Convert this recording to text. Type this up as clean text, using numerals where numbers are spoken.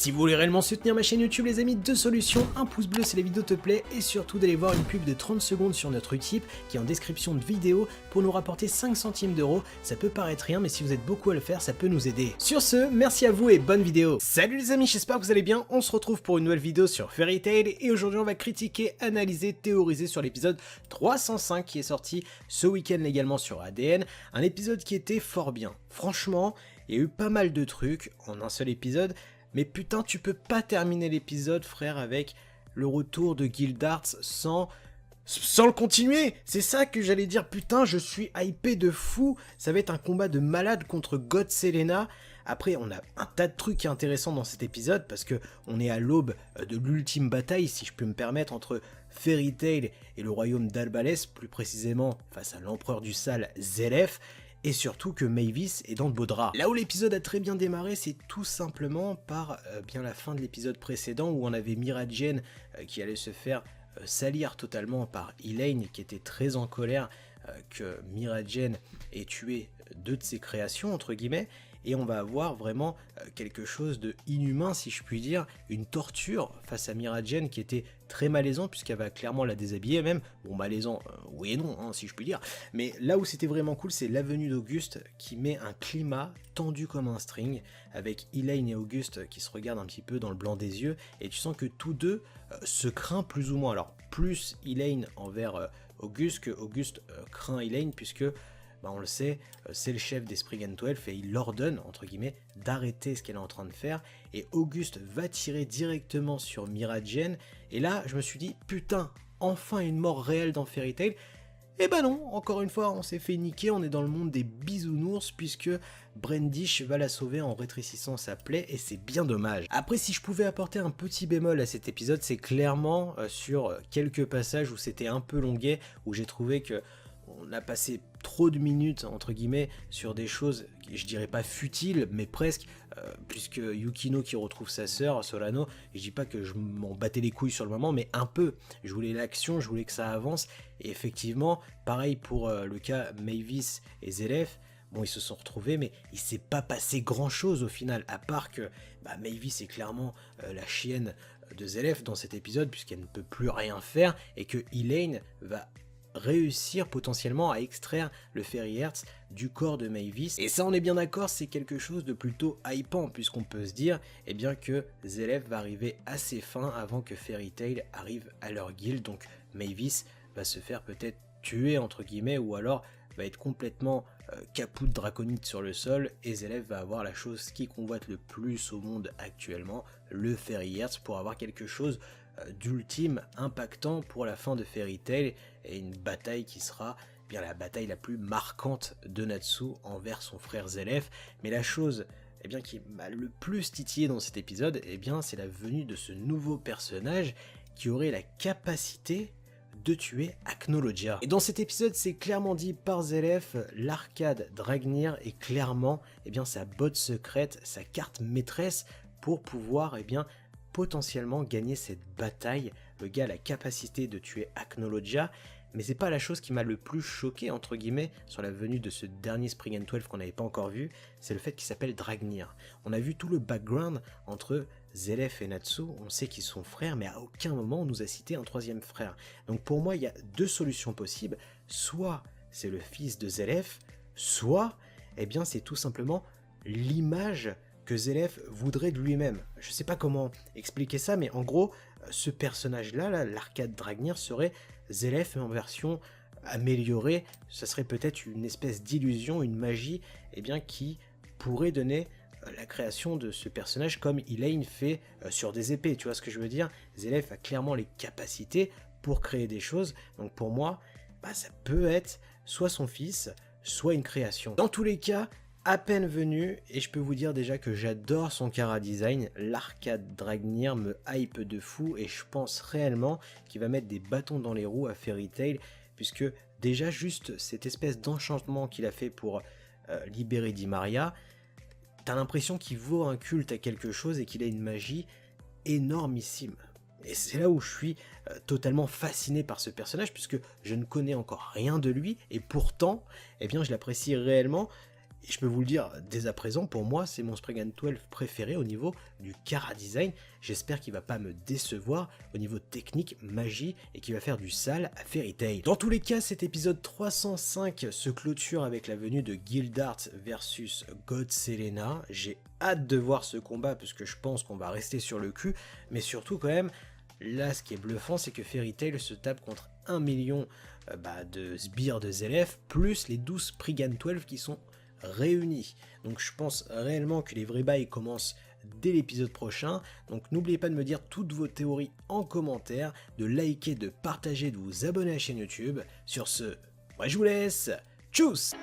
Si vous voulez réellement soutenir ma chaîne YouTube les amis, deux solutions, un pouce bleu si la vidéo te plaît et surtout d'aller voir une pub de 30 secondes sur notre Utip qui est en description de vidéo pour nous rapporter 5 centimes d'euros. Ça peut paraître rien mais si vous êtes beaucoup à le faire ça peut nous aider. Sur ce, merci à vous et bonne vidéo. Salut les amis, j'espère que vous allez bien, on se retrouve pour une nouvelle vidéo sur Fairy Tail et aujourd'hui on va critiquer, analyser, théoriser sur l'épisode 305 qui est sorti ce week-end également sur ADN, un épisode qui était fort bien. Franchement, il y a eu pas mal de trucs en un seul épisode. Mais putain, tu peux pas terminer l'épisode, frère, avec le retour de Guildarts sans le continuer. C'est ça que j'allais dire, putain, je suis hypé de fou. Ça va être un combat de malade contre God Selena. Après, on a un tas de trucs intéressants dans cet épisode, parce que on est à l'aube de l'ultime bataille, si je peux me permettre, entre Fairy Tail et le royaume d'Albalès, plus précisément face à l'empereur du sale, Zelef. Et surtout que Mavis est dans de beaux draps. Là où l'épisode a très bien démarré, c'est tout simplement par bien la fin de l'épisode précédent où on avait Miragen qui allait se faire salir totalement par Elaine qui était très en colère que Miragen ait tué deux de ses créations entre guillemets. Et on va avoir vraiment quelque chose de inhumain si je puis dire, une torture face à Miragen qui était très malaisant puisqu'elle va clairement la déshabiller même, bon malaisant oui et non hein, si je puis dire, mais là où c'était vraiment cool c'est la venue d'Auguste qui met un climat tendu comme un string avec Elaine et Auguste qui se regardent un petit peu dans le blanc des yeux et tu sens que tous deux se craignent plus ou moins, alors plus Elaine envers Auguste que Auguste craint Elaine puisque on le sait, c'est le chef des Spriggan 12 et il ordonne, entre guillemets, d'arrêter ce qu'elle est en train de faire. Et Auguste va tirer directement sur Miragen. Et là, je me suis dit, putain, enfin une mort réelle dans Fairy Tail. Et bah non, encore une fois, on s'est fait niquer, on est dans le monde des bisounours puisque Brandish va la sauver en rétrécissant sa plaie et c'est bien dommage. Après, si je pouvais apporter un petit bémol à cet épisode, c'est clairement sur quelques passages où c'était un peu longuet, où j'ai trouvé que on a passé trop de minutes entre guillemets sur des choses, je dirais pas futiles, mais presque, puisque Yukino qui retrouve sa sœur Solano, je dis pas que je m'en battais les couilles sur le moment, mais un peu, je voulais l'action, je voulais que ça avance, et effectivement, pareil pour le cas Mavis et Zelef, bon ils se sont retrouvés, mais il s'est pas passé grand chose au final, à part que Mavis est clairement la chienne de Zelef dans cet épisode, puisqu'elle ne peut plus rien faire, et que Elaine va réussir potentiellement à extraire le Fairy Hertz du corps de Mavis. Et ça on est bien d'accord, c'est quelque chose de plutôt hypant puisqu'on peut se dire bien que Zelef va arriver à ses fins avant que Fairy Tail arrive à leur guilde, donc Mavis va se faire peut-être tuer entre guillemets ou alors va être complètement capoute draconite sur le sol et Zelef va avoir la chose qui convoite le plus au monde actuellement, le Fairy Hertz, pour avoir quelque chose d'ultime, impactant pour la fin de Fairy Tail et une bataille qui sera bien la bataille la plus marquante de Natsu envers son frère Zelef. Mais la chose qui m'a le plus titillé dans cet épisode, c'est la venue de ce nouveau personnage qui aurait la capacité de tuer Acnologia. Et dans cet épisode, c'est clairement dit par Zelef, l'arcade Dragnir est clairement sa botte secrète, sa carte maîtresse pour pouvoir potentiellement gagner cette bataille. Le gars a la capacité de tuer Acnologia, mais c'est pas la chose qui m'a le plus choqué entre guillemets sur la venue de ce dernier Spriggan 12 qu'on n'avait pas encore vu, c'est le fait qu'il s'appelle Dragnir. On a vu tout le background entre Zelef et Natsu, on sait qu'ils sont frères, mais à aucun moment on nous a cité un troisième frère. Donc pour moi il y a deux solutions possibles, soit c'est le fils de Zelef, soit c'est tout simplement l'image que Zelef voudrait de lui-même. Je sais pas comment expliquer ça, mais en gros, ce personnage-là, l'arcade Dragnir, serait Zelef en version améliorée. Ça serait peut-être une espèce d'illusion, une magie, qui pourrait donner la création de ce personnage comme Elaine fait sur des épées. Tu vois ce que je veux dire? Zelef a clairement les capacités pour créer des choses. Donc pour moi, ça peut être soit son fils, soit une création. Dans tous les cas, à peine venu, et je peux vous dire déjà que j'adore son chara design, l'arcade Dragnir me hype de fou et je pense réellement qu'il va mettre des bâtons dans les roues à Fairy Tail, puisque déjà juste cette espèce d'enchantement qu'il a fait pour libérer Dimaria, t'as l'impression qu'il vaut un culte à quelque chose et qu'il a une magie énormissime. Et c'est là où je suis totalement fasciné par ce personnage, puisque je ne connais encore rien de lui, et pourtant, je l'apprécie réellement. Et je peux vous le dire dès à présent, pour moi, c'est mon Spriggan 12 préféré au niveau du Chara design. J'espère qu'il va pas me décevoir au niveau technique, magie, et qu'il va faire du sale à Fairy Tail. Dans tous les cas, cet épisode 305 se clôture avec la venue de Gildart versus God Selena. J'ai hâte de voir ce combat, parce que je pense qu'on va rester sur le cul, mais surtout quand même, là, ce qui est bluffant, c'est que Fairy Tail se tape contre 1 million de sbires de Zelef, plus les 12 Spriggan 12 qui sont réunis. Donc je pense réellement que les vrais bails commencent dès l'épisode prochain. Donc n'oubliez pas de me dire toutes vos théories en commentaire, de liker, de partager, de vous abonner à la chaîne YouTube. Sur ce, moi je vous laisse. Tchuss!